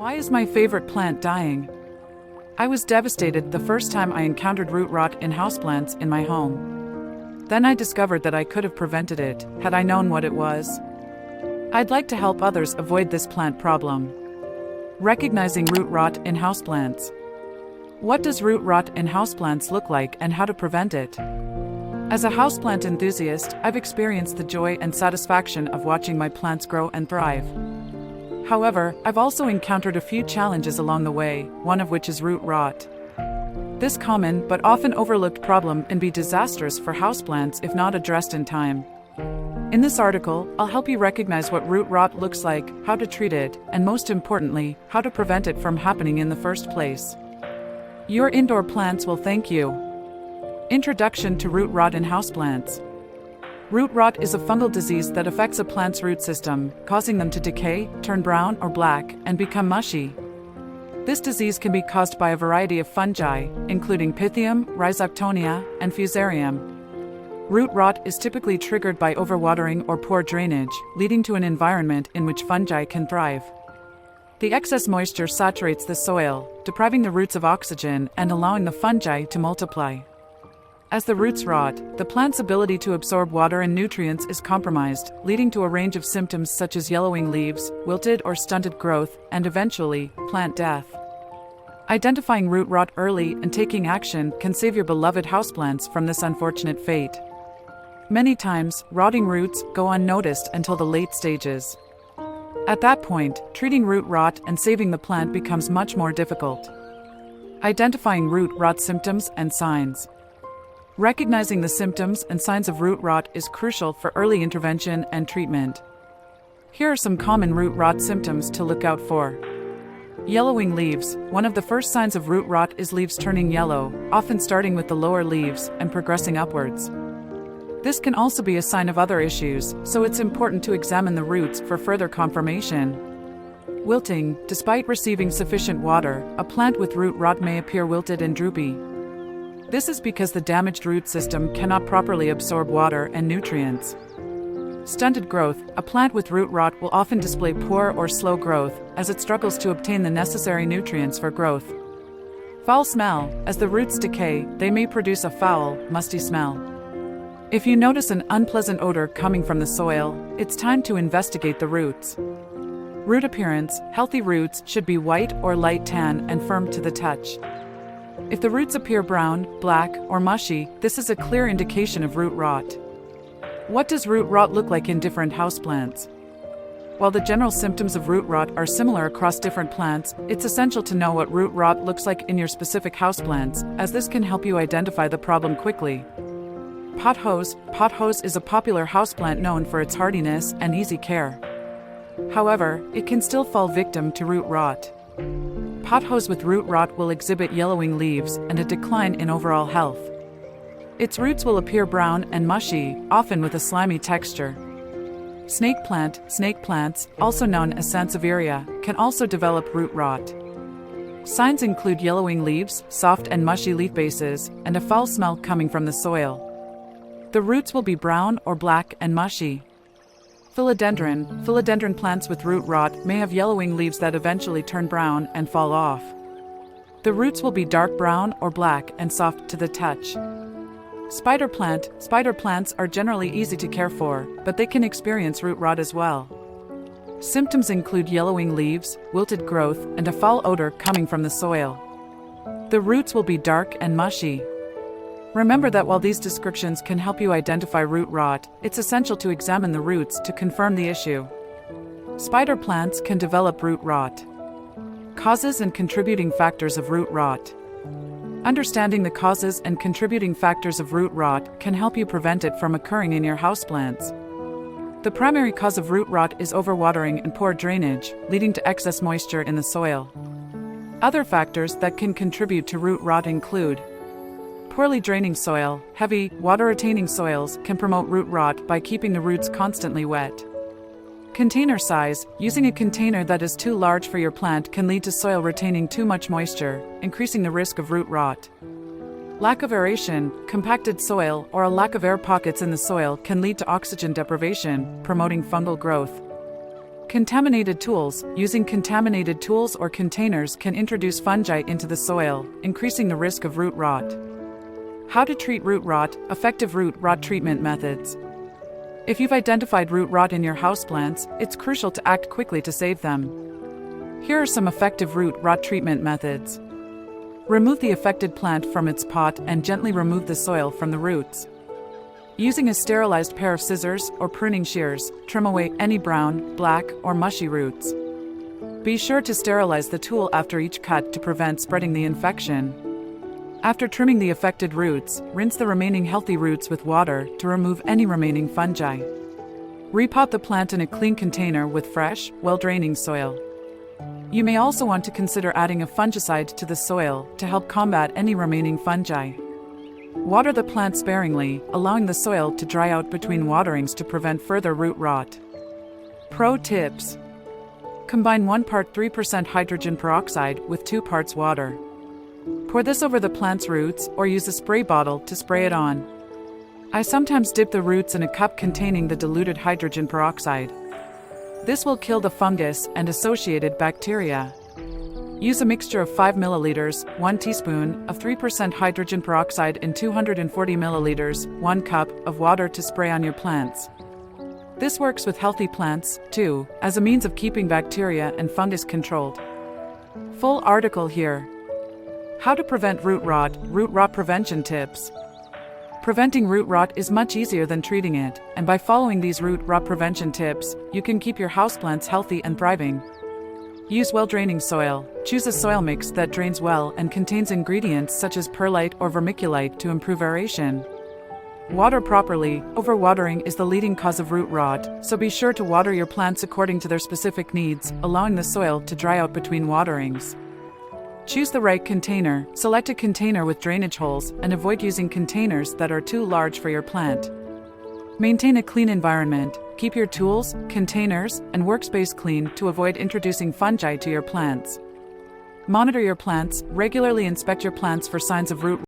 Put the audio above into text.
Why is my favorite plant dying? I was devastated the first time I encountered root rot in houseplants in my home. Then I discovered that I could have prevented it, had I known what it was. I'd like to help others avoid this plant problem. Recognizing root rot in houseplants. What does root rot in houseplants look like and how to prevent it? As a houseplant enthusiast, I've experienced the joy and satisfaction of watching my plants grow and thrive. However, I've also encountered a few challenges along the way, one of which is root rot. This common but often overlooked problem can be disastrous for houseplants if not addressed in time. In this article, I'll help you recognize what root rot looks like, how to treat it, and most importantly, how to prevent it from happening in the first place. Your indoor plants will thank you. Introduction to root rot in houseplants. Root rot is a fungal disease that affects a plant's root system, causing them to decay, turn brown or black, and become mushy. This disease can be caused by a variety of fungi, including Pythium, Rhizoctonia, and Fusarium. Root rot is typically triggered by overwatering or poor drainage, leading to an environment in which fungi can thrive. The excess moisture saturates the soil, depriving the roots of oxygen and allowing the fungi to multiply. As the roots rot, the plant's ability to absorb water and nutrients is compromised, leading to a range of symptoms such as yellowing leaves, wilted or stunted growth, and eventually, plant death. Identifying root rot early and taking action can save your beloved houseplants from this unfortunate fate. Many times, rotting roots go unnoticed until the late stages. At that point, treating root rot and saving the plant becomes much more difficult. Identifying root rot symptoms and signs. Recognizing the symptoms and signs of root rot is crucial for early intervention and treatment. Here are some common root rot symptoms to look out for. Yellowing leaves. One of the first signs of root rot is leaves turning yellow, often starting with the lower leaves and progressing upwards. This can also be a sign of other issues, so it's important to examine the roots for further confirmation. Wilting. Despite receiving sufficient water, a plant with root rot may appear wilted and droopy. This is because the damaged root system cannot properly absorb water and nutrients. Stunted growth. A plant with root rot will often display poor or slow growth, as it struggles to obtain the necessary nutrients for growth. Foul smell. As the roots decay, they may produce a foul, musty smell. If you notice an unpleasant odor coming from the soil, it's time to investigate the roots. Root appearance. Healthy roots should be white or light tan and firm to the touch. If the roots appear brown, black, or mushy, this is a clear indication of root rot. What does root rot look like in different houseplants? While the general symptoms of root rot are similar across different plants, it's essential to know what root rot looks like in your specific houseplants, as this can help you identify the problem quickly. Pothose. Pothose is a popular houseplant known for its hardiness and easy care. However, it can still fall victim to root rot. Pothose with root rot will exhibit yellowing leaves and a decline in overall health. Its roots will appear brown and mushy, often with a slimy texture. Snake plant. Snake plants, also known as Sansevieria, can also develop root rot. Signs include yellowing leaves, soft and mushy leaf bases, and a foul smell coming from the soil. The roots will be brown or black and mushy. Philodendron. Philodendron plants with root rot may have yellowing leaves that eventually turn brown and fall off. The roots will be dark brown or black and soft to the touch. Spider plant. Spider plants are generally easy to care for, but they can experience root rot as well. Symptoms include yellowing leaves, wilted growth, and a foul odor coming from the soil. The roots will be dark and mushy. Remember that while these descriptions can help you identify root rot, it's essential to examine the roots to confirm the issue. Spider plants can develop root rot. Causes and contributing factors of root rot. Understanding the causes and contributing factors of root rot can help you prevent it from occurring in your houseplants. The primary cause of root rot is overwatering and poor drainage, leading to excess moisture in the soil. Other factors that can contribute to root rot include poorly draining soil. Heavy, water-retaining soils can promote root rot by keeping the roots constantly wet. Container size. Using a container that is too large for your plant can lead to soil retaining too much moisture, increasing the risk of root rot. Lack of aeration. Compacted soil or a lack of air pockets in the soil can lead to oxygen deprivation, promoting fungal growth. Contaminated tools. Using contaminated tools or containers can introduce fungi into the soil, increasing the risk of root rot. How to treat root rot. Effective root rot treatment methods. If you've identified root rot in your houseplants, it's crucial to act quickly to save them. Here are some effective root rot treatment methods. Remove the affected plant from its pot and gently remove the soil from the roots. Using a sterilized pair of scissors or pruning shears, trim away any brown, black, or mushy roots. Be sure to sterilize the tool after each cut to prevent spreading the infection. After trimming the affected roots, rinse the remaining healthy roots with water to remove any remaining fungi. Repot the plant in a clean container with fresh, well-draining soil. You may also want to consider adding a fungicide to the soil to help combat any remaining fungi. Water the plant sparingly, allowing the soil to dry out between waterings to prevent further root rot. Pro tips. Combine 1 part 3% hydrogen peroxide with 2 parts water. Pour this over the plant's roots or use a spray bottle to spray it on. I sometimes dip the roots in a cup containing the diluted hydrogen peroxide. This will kill the fungus and associated bacteria. Use a mixture of 5 milliliters, 1 teaspoon of 3% hydrogen peroxide in 240 milliliters, 1 cup of water to spray on your plants. This works with healthy plants, too, as a means of keeping bacteria and fungus controlled. Full article here. How to prevent root rot prevention tips. Preventing root rot is much easier than treating it, and by following these root rot prevention tips, you can keep your houseplants healthy and thriving. Use well-draining soil. Choose a soil mix that drains well and contains ingredients such as perlite or vermiculite to improve aeration. Water properly. Overwatering is the leading cause of root rot, so be sure to water your plants according to their specific needs, allowing the soil to dry out between waterings. Choose the right container. Select a container with drainage holes and avoid using containers that are too large for your plant. Maintain a clean environment. Keep your tools, containers, and workspace clean to avoid introducing fungi to your plants. Monitor your plants. Regularly inspect your plants for signs of root